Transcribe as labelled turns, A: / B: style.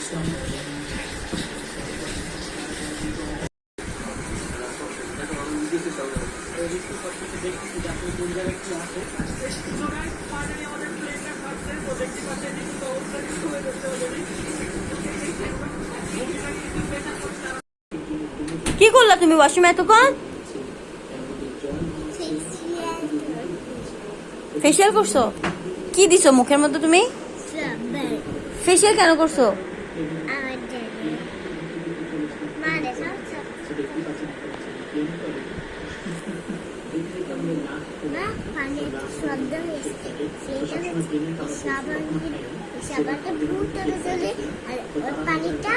A: কি করলা তুমি ওয়াশরুমে এতক্ষণ? ফেসিয়াল করছো? কি দিছো মুখের মধ্যে তুমি? ফেসিয়াল কেন করছো?
B: পানিটা